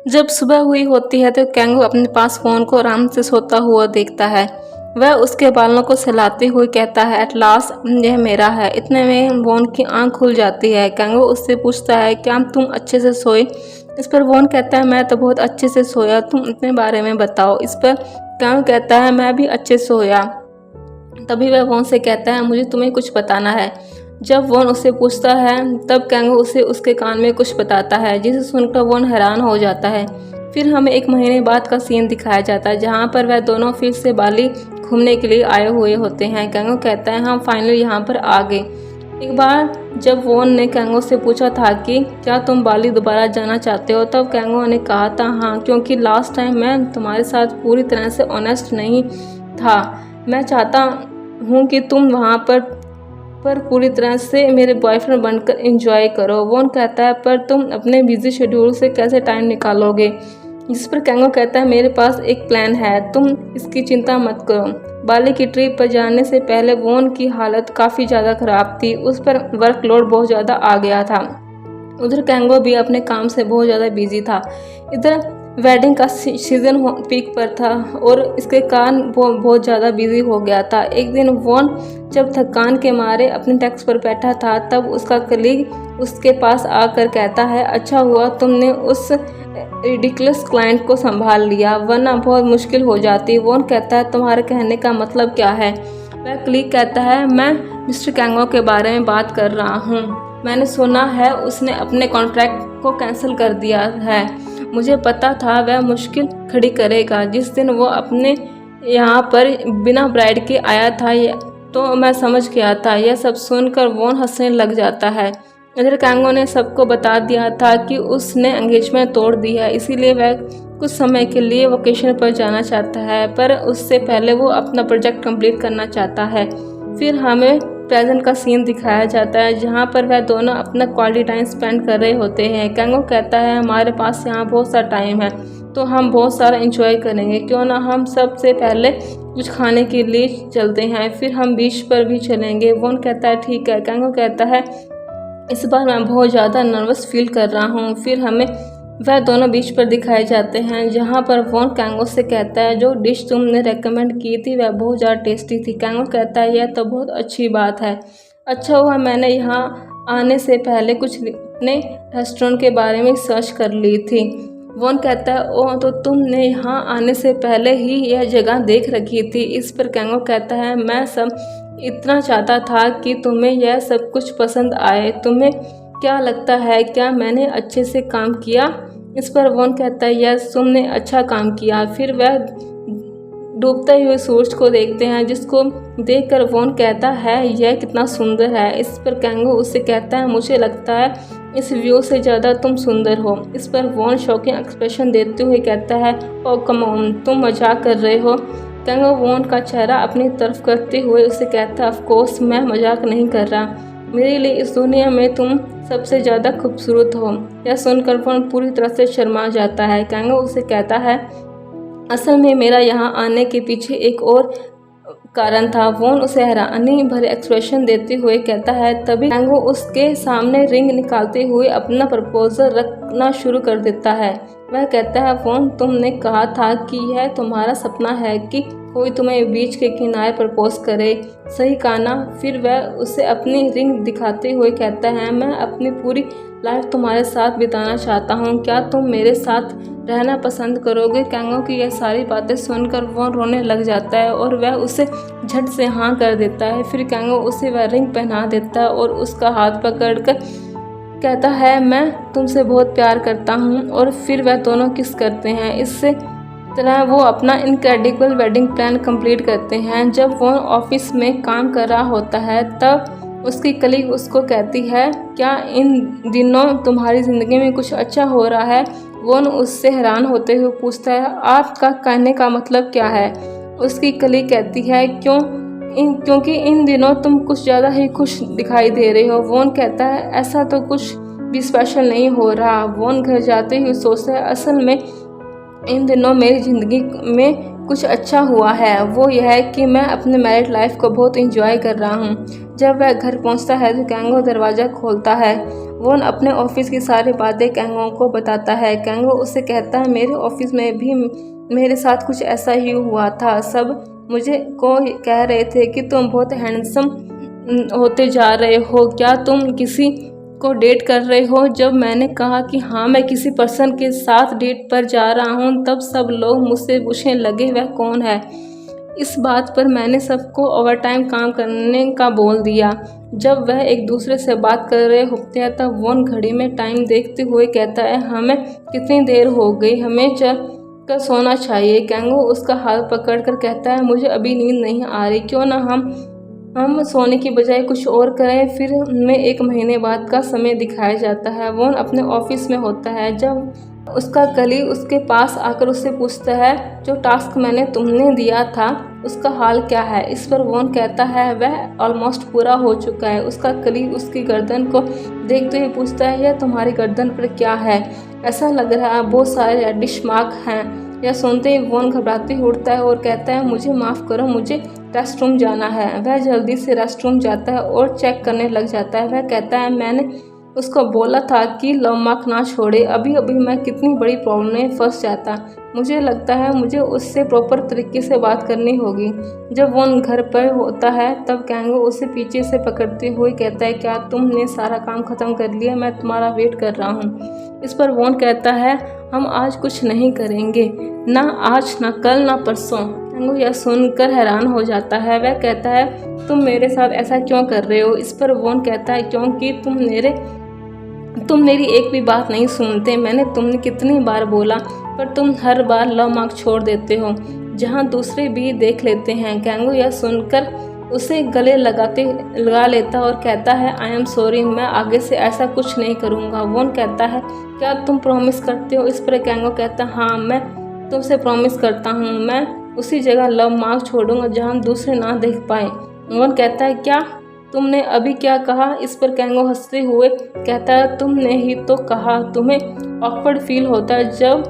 जब सुबह हुई होती है तो कैंगो अपने पास फ़ोन को आराम से सोता हुआ देखता है। वह उसके बालों को सहलाते हुए कहता है, एट लास्ट यह मेरा है। इतने में वोन की आंख खुल जाती है। कैंगो उससे पूछता है, क्या तुम अच्छे से सोए? इस पर वोन कहता है, मैं तो बहुत अच्छे से सोया, तुम अपने बारे में बताओ। इस पर कैंगो कहता है, मैं भी अच्छे से सोया। तभी वह वोन से कहता है, मुझे तुम्हें कुछ बताना है। जब वोन उससे पूछता है तब कैंगो उसे उसके कान में कुछ बताता है, जिसे सुनकर वोन हैरान हो जाता है। फिर हमें 1 महीने बाद का सीन दिखाया जाता है, जहाँ पर वह दोनों फिर से बाली घूमने के लिए आए हुए होते हैं। कैंगो कहता है, हम फाइनली यहाँ पर आ गए। एक बार जब वोन ने कैंगो से पूछा था कि क्या तुम बाली दोबारा जाना चाहते हो, तब कैंगो ने कहा था हाँ, क्योंकि लास्ट टाइम मैं तुम्हारे साथ पूरी तरह से ऑनेस्ट नहीं था। मैं चाहता हूँ कि तुम वहाँ पर पूरी तरह से मेरे बॉयफ्रेंड बनकर एंजॉय करो। वोन कहता है, पर तुम अपने बिजी शेड्यूल से कैसे टाइम निकालोगे? जिस पर कैंगो कहता है, मेरे पास एक प्लान है, तुम इसकी चिंता मत करो। बाली की ट्रिप पर जाने से पहले वोन की हालत काफ़ी ज़्यादा ख़राब थी, उस पर वर्कलोड बहुत ज़्यादा आ गया था। उधर कैंगो भी अपने काम से बहुत ज़्यादा बिजी था। इधर वेडिंग का सीज़न पीक पर था और इसके कारण वो बहुत ज़्यादा बिजी हो गया था। एक दिन वोन जब थकान के मारे अपने डेस्क पर बैठा था, तब उसका कलीग उसके पास आकर कहता है, अच्छा हुआ तुमने उस रिडिकुलस क्लाइंट को संभाल लिया, वरना बहुत मुश्किल हो जाती। वोन कहता है, तुम्हारे कहने का मतलब क्या है? वह कलीग कहता है, मैं मिस्टर कैंगो के बारे में बात कर रहा हूँ। मैंने सुना है उसने अपने कॉन्ट्रैक्ट को कैंसिल कर दिया है। मुझे पता था वह मुश्किल खड़ी करेगा। जिस दिन वो अपने यहाँ पर बिना ब्राइड के आया था तो मैं समझ गया था। यह सब सुनकर वोन हंसने लग जाता है। इधर कैंगो ने सबको बता दिया था कि उसने एंगेजमेंट तोड़ दी है, इसीलिए वह कुछ समय के लिए वेकेशन पर जाना चाहता है, पर उससे पहले वो अपना प्रोजेक्ट कंप्लीट करना चाहता है। फिर हमें प्रेजेंट का सीन दिखाया जाता है, जहाँ पर वह दोनों अपना क्वालिटी टाइम स्पेंड कर रहे होते हैं। कैंगो कहता है, हमारे पास यहाँ बहुत सा टाइम है तो हम बहुत सारा एंजॉय करेंगे, क्यों ना हम सबसे पहले कुछ खाने के लिए चलते हैं, फिर हम बीच पर भी चलेंगे। वोन कहता है, ठीक है। कैंगो कहता है, इस बार मैं बहुत ज़्यादा नर्वस फील कर रहा हूँ। फिर हमें वह दोनों बीच पर दिखाए जाते हैं, जहाँ पर वोन कैंगो से कहता है, जो डिश तुमने रेकमेंड की थी वह बहुत ज़्यादा टेस्टी थी। कैंगो कहता है, यह तो बहुत अच्छी बात है। अच्छा हुआ मैंने यहाँ आने से पहले कुछ अपने रेस्टोरेंट के बारे में सर्च कर ली थी। वोन कहता है, ओह, तो तुमने यहाँ आने से पहले ही यह जगह देख रखी थी? इस पर कैंगो कहता है, मैं सब इतना चाहता था कि तुम्हें यह सब कुछ पसंद आए। तुम्हें क्या लगता है, क्या मैंने अच्छे से काम किया? इस पर वोन कहता है, यस, तुमने अच्छा काम किया। फिर वह डूबते हुए सूरज को देखते हैं, जिसको देखकर वोन कहता है, यह कितना सुंदर है। इस पर कैंगो उससे कहता है, मुझे लगता है इस व्यू से ज़्यादा तुम सुंदर हो। इस पर वोन शॉकिंग एक्सप्रेशन देते हुए कहता है, ओ कम ऑन, तुम मजाक कर रहे हो? कैंगो वोन का चेहरा अपनी तरफ करते हुए उसे कहता है, ऑफ कोर्स मैं मजाक नहीं कर रहा, मेरे लिए इस दुनिया में तुम सबसे ज़्यादा खूबसूरत हो। यह सुनकर वोन पूरी तरह से शर्मा जाता है। कैंगो उसे कहता है, असल में मेरा यहाँ आने के पीछे एक और कारण था। वोन उसे हैरानी भरे एक्सप्रेशन देते हुए कहता है। तभी कैंगो उसके सामने रिंग निकालते हुए अपना प्रपोजल रखना शुरू कर देता है। वह कहता है, वोन, तुमने कहा था कि यह तुम्हारा सपना है कि कोई तुम्हें बीच के किनारे प्रपोज करे, सही कहा ना? फिर वह उसे अपनी रिंग दिखाते हुए कहता है, मैं अपनी पूरी लाइफ तुम्हारे साथ बिताना चाहता हूँ, क्या तुम मेरे साथ रहना पसंद करोगे? कैंगो की यह सारी बातें सुनकर वो रोने लग जाता है और वह उसे झट से हाँ कर देता है। फिर कैंगो उसे वह रिंग पहना देता है और उसका हाथ पकड़कर कहता है, मैं तुमसे बहुत प्यार करता हूँ, और फिर वह दोनों किस करते हैं। इससे तरह वो अपना इनक्रेडिबल वेडिंग प्लान कंप्लीट करते हैं। जब वो ऑफिस में काम कर रहा होता है तब उसकी कलीग उसको कहती है, क्या इन दिनों तुम्हारी ज़िंदगी में कुछ अच्छा हो रहा है? वो उससे हैरान होते हुए पूछता है, आपका कहने का मतलब क्या है? उसकी कलीग कहती है, क्योंकि इन दिनों तुम कुछ ज़्यादा ही खुश दिखाई दे रहे हो। वोन कहता है, ऐसा तो कुछ भी स्पेशल नहीं हो रहा। वोन घर जाते हुए सोचता है, असल में इन दिनों मेरी ज़िंदगी में कुछ अच्छा हुआ है वो यह है कि मैं अपने मैरिड लाइफ को बहुत इंजॉय कर रहा हूँ। जब वह घर पहुँचता है तो कैंगो दरवाज़ा खोलता है। वॉन अपने ऑफिस की सारी बातें कैंगो को बताता है। कैंगो उससे कहता है मेरे ऑफिस में भी मेरे साथ कुछ ऐसा ही हुआ था। सब मुझे को कह रहे थे कि तुम बहुत हैंडसम होते जा रहे हो, क्या तुम किसी को डेट कर रहे हो? जब मैंने कहा कि हाँ मैं किसी पर्सन के साथ डेट पर जा रहा हूँ तब सब लोग मुझसे पूछने लगे वह कौन है। इस बात पर मैंने सबको ओवरटाइम काम करने का बोल दिया। जब वह एक दूसरे से बात कर रहे होते हैं तब वॉन घड़ी में टाइम देखते हुए कहता है हमें कितनी देर हो गई, हमें चल कर सोना चाहिए। कैंगो उसका हाथ पकड़कर कहता है मुझे अभी नींद नहीं आ रही, क्यों ना हम सोने की बजाय कुछ और करें। फिर हमें 1 महीने बाद का समय दिखाया जाता है। वॉन अपने ऑफिस में होता है जब उसका कलीग उसके पास आकर उससे पूछता है जो टास्क मैंने तुमने दिया था उसका हाल क्या है। इस पर वॉन कहता है वह ऑलमोस्ट पूरा हो चुका है। उसका कलीग उसकी गर्दन को देखते हुए पूछता है यह तुम्हारी गर्दन पर क्या है, ऐसा लग रहा है बहुत सारे रेडिश मार्क हैं। यह सुनते ही वॉन घबराते ही उठता है और कहता है मुझे माफ़ करो, मुझे रेस्टरूम जाना है। वह जल्दी से रेस्टरूम जाता है और चेक करने लग जाता है। वह कहता है मैंने उसको बोला था कि लव मार्क ना छोड़े, अभी अभी मैं कितनी बड़ी प्रॉब्लम में फंस जाता। मुझे लगता है मुझे उससे प्रॉपर तरीके से बात करनी होगी। जब वॉन घर पर होता है तब कैंगो उसे पीछे से पकड़ते हुए कहता है क्या तुमने सारा काम ख़त्म कर लिया, मैं तुम्हारा वेट कर रहा हूँ। इस पर वॉन कहता है हम आज कुछ नहीं करेंगे, ना आज ना कल ना परसों। कैंगो यह सुनकर हैरान हो जाता है। वह कहता है तुम मेरे साथ ऐसा क्यों कर रहे हो? इस पर वॉन कहता है क्योंकि तुम मेरी एक भी बात नहीं सुनते। मैंने तुमने कितनी बार बोला पर तुम हर बार लव मार्क छोड़ देते हो जहाँ दूसरे भी देख लेते हैं। कैंगो यह सुनकर उसे गले लगा लेता और कहता है आई एम सॉरी, मैं आगे से ऐसा कुछ नहीं करूँगा। वॉन कहता है क्या तुम प्रॉमिस करते हो? इस पर कैंगो कहता है हाँ मैं तुमसे प्रॉमिस करता हूँ, मैं उसी जगह लव मार्क छोड़ूंगा जहाँ दूसरे ना देख पाए। वॉन कहता है क्या तुमने अभी क्या कहा? इस पर कैंगो हंसते हुए कहता है तुमने ही तो कहा तुम्हें ऑकवर्ड फील होता है जब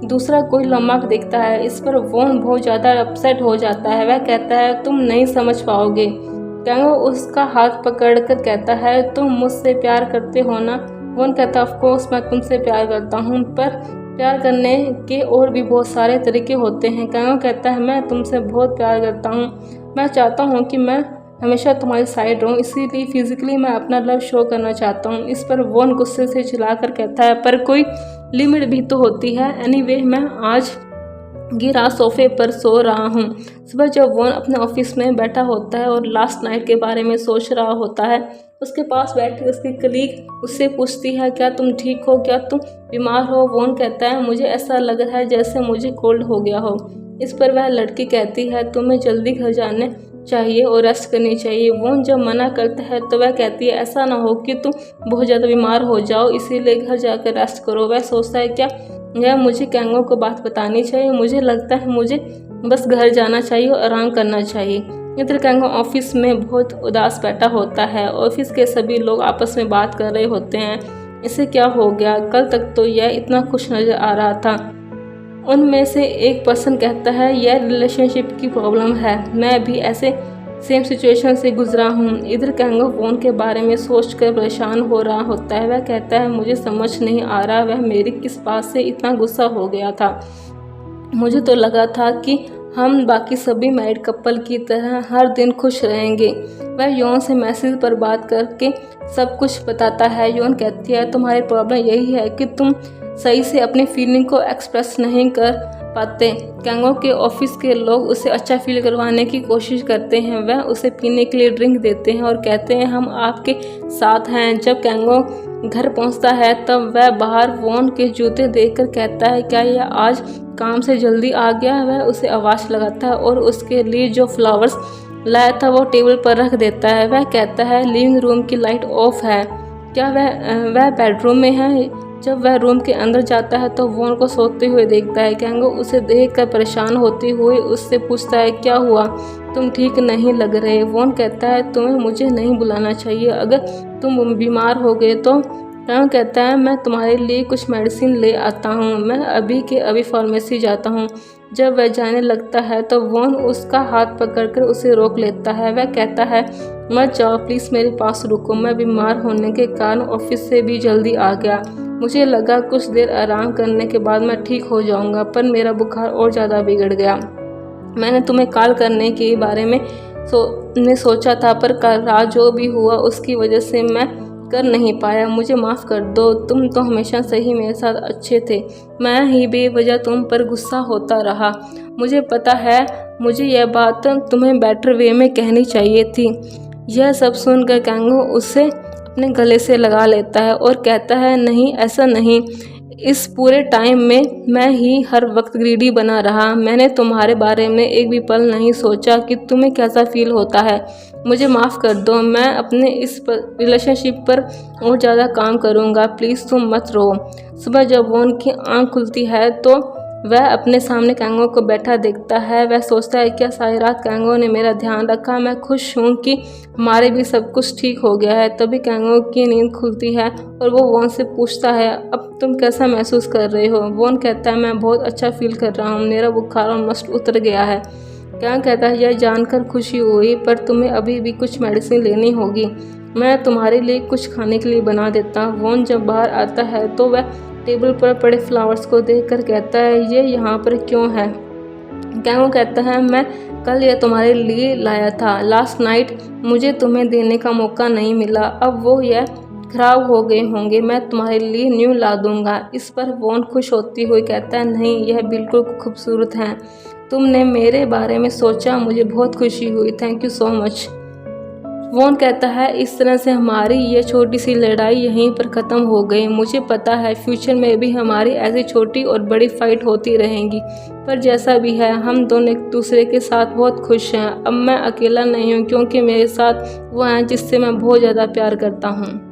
दूसरा कोई लव मार्क देखता है। इस पर वॉन बहुत ज़्यादा अपसेट हो जाता है। वह कहता है तुम नहीं समझ पाओगे। कैंगो उसका हाथ पकड़कर कहता है तुम मुझसे प्यार करते हो ना? वॉन कहता है ऑफ कोर्स मैं तुमसे प्यार करता हूँ, पर प्यार करने के और भी बहुत सारे तरीके होते हैं। कैंगो कहता है मैं तुमसे बहुत प्यार करता हूँ, मैं चाहता हूँ कि मैं हमेशा तुम्हारी साइड रहूँ, इसीलिए फिजिकली मैं अपना लव शो करना चाहता हूँ। इस पर वॉन गुस्से से चिल्लाकर कहता है पर कोई लिमिट भी तो होती है। एनीवे मैं आज गिरा सोफे पर सो रहा हूँ। सुबह जब वॉन अपने ऑफिस में बैठा होता है और लास्ट नाइट के बारे में सोच रहा होता है उसके पास बैठी उसकी कलीग उससे पूछती है क्या तुम ठीक हो, क्या तुम बीमार हो? वॉन कहता है मुझे ऐसा लग रहा है जैसे मुझे कोल्ड हो गया हो। इस पर वह लड़की कहती है तुम्हें जल्दी घर जाने चाहिए और रेस्ट करनी चाहिए। वॉन जब मना करता है तो वह कहती है ऐसा ना हो कि तुम बहुत ज़्यादा बीमार हो जाओ, इसीलिए घर जाकर रेस्ट करो। वह सोचता है क्या यह मुझे कैंगो को बात बतानी चाहिए? मुझे लगता है मुझे बस घर जाना चाहिए और आराम करना चाहिए। इधर कैंगो ऑफिस में बहुत उदास बैठा होता है। ऑफिस के सभी लोग आपस में बात कर रहे होते हैं इसे क्या हो गया, कल तक तो यह इतना खुश नज़र आ रहा था। उनमें से एक पर्सन कहता है यह रिलेशनशिप की प्रॉब्लम है, मैं भी ऐसे सेम सिचुएशन से गुजरा हूँ। इधर कैंगो वॉन के बारे में सोचकर परेशान हो रहा होता है। वह कहता है मुझे समझ नहीं आ रहा वह मेरी किस बात से इतना गुस्सा हो गया था। मुझे तो लगा था कि हम बाकी सभी मैरिड कपल की तरह हर दिन खुश रहेंगे। वह योन से मैसेज पर बात करके सब कुछ बताता है। योन कहती है तुम्हारी प्रॉब्लम यही है कि तुम सही से अपनी फीलिंग को एक्सप्रेस नहीं कर पाते। कैंगो के ऑफिस के लोग उसे अच्छा फील करवाने की कोशिश करते हैं। वह उसे पीने के लिए ड्रिंक देते हैं और कहते हैं हम आपके साथ हैं। जब कैंगो घर पहुंचता है तब वह बाहर वॉन के जूते देखकर कहता है क्या यह आज काम से जल्दी आ गया? वह उसे आवाज़ लगाता है और उसके लिए जो फ्लावर्स लाया था वो टेबल पर रख देता है। वह कहता है लिविंग रूम की लाइट ऑफ है, क्या वह बेडरूम में है? जब वह रूम के अंदर जाता है तो वॉन को सोते हुए देखता है। कैंगो उसे देखकर परेशान होते हुए उससे पूछता है क्या हुआ, तुम ठीक नहीं लग रहे? वॉन कहता है तुम्हें मुझे नहीं बुलाना चाहिए, अगर तुम बीमार हो गए तो कैंगो कहता है मैं तुम्हारे लिए कुछ मेडिसिन ले आता हूँ, मैं अभी के अभी फार्मेसी जाता हूँ। जब वह जाने लगता है तो वॉन उसका हाथ पकड़कर उसे रोक लेता है। वह कहता है मत जाओ प्लीज़, मेरे पास रुको, मैं बीमार होने के कारण ऑफिस से भी जल्दी आ गया। मुझे लगा कुछ देर आराम करने के बाद मैं ठीक हो जाऊंगा, पर मेरा बुखार और ज़्यादा बिगड़ गया। मैंने तुम्हें कॉल करने के बारे में सोचा था, पर कल रात जो भी हुआ उसकी वजह से मैं कर नहीं पाया। मुझे माफ़ कर दो, तुम तो हमेशा से ही मेरे साथ अच्छे थे, मैं ही बेवजह तुम पर गुस्सा होता रहा। मुझे पता है, मुझे यह बात तुम्हें बेटर वे में कहनी चाहिए थी। यह सब सुनकर कैंगो उसे अपने गले से लगा लेता है और कहता है नहीं, ऐसा नहीं, इस पूरे टाइम में मैं ही हर वक्त ग्रीडी बना रहा। मैंने तुम्हारे बारे में एक भी पल नहीं सोचा कि तुम्हें कैसा फील होता है। मुझे माफ़ कर दो, मैं अपने इस रिलेशनशिप पर और ज़्यादा काम करूँगा, प्लीज़ तुम मत रो। सुबह जब वॉन की आँख खुलती है तो वह अपने सामने कैंगो को बैठा देखता है। वह सोचता है क्या सारी रात कैंगो ने मेरा ध्यान रखा, मैं खुश हूँ कि हमारे भी सब कुछ ठीक हो गया है। तभी कैंगो की नींद खुलती है और वो वॉन से पूछता है अब तुम कैसा महसूस कर रहे हो। वॉन कहता है मैं बहुत अच्छा फील कर रहा हूँ, मेरा बुखार ऑलमोस्ट उतर गया है। कैंगो कहता है यह जानकर खुशी हुई, पर तुम्हें अभी भी कुछ मेडिसिन लेनी होगी, मैं तुम्हारे लिए कुछ खाने के लिए बना देता हूँ। वॉन जब बाहर आता है तो वह टेबल पर पड़े फ्लावर्स को देखकर कहता है ये यहाँ पर क्यों है। कैंगो कहता है मैं कल यह तुम्हारे लिए लाया था, लास्ट नाइट मुझे तुम्हें देने का मौका नहीं मिला, अब वो यह खराब हो गए होंगे, मैं तुम्हारे लिए न्यू ला दूंगा। इस पर वॉन खुश होती हुई कहता है नहीं, यह बिल्कुल खूबसूरत है, तुमने मेरे बारे में सोचा, मुझे बहुत खुशी हुई, thank you so much. Vaughan कहता है इस तरह से हमारी ये छोटी सी लड़ाई यहीं पर ख़त्म हो गई। मुझे पता है फ्यूचर में भी हमारी ऐसी छोटी और बड़ी फाइट होती रहेंगी, पर जैसा भी है हम दोनों एक दूसरे के साथ बहुत खुश हैं। अब मैं अकेला नहीं हूँ क्योंकि मेरे साथ वो हैं जिससे मैं बहुत ज़्यादा प्यार करता हूँ।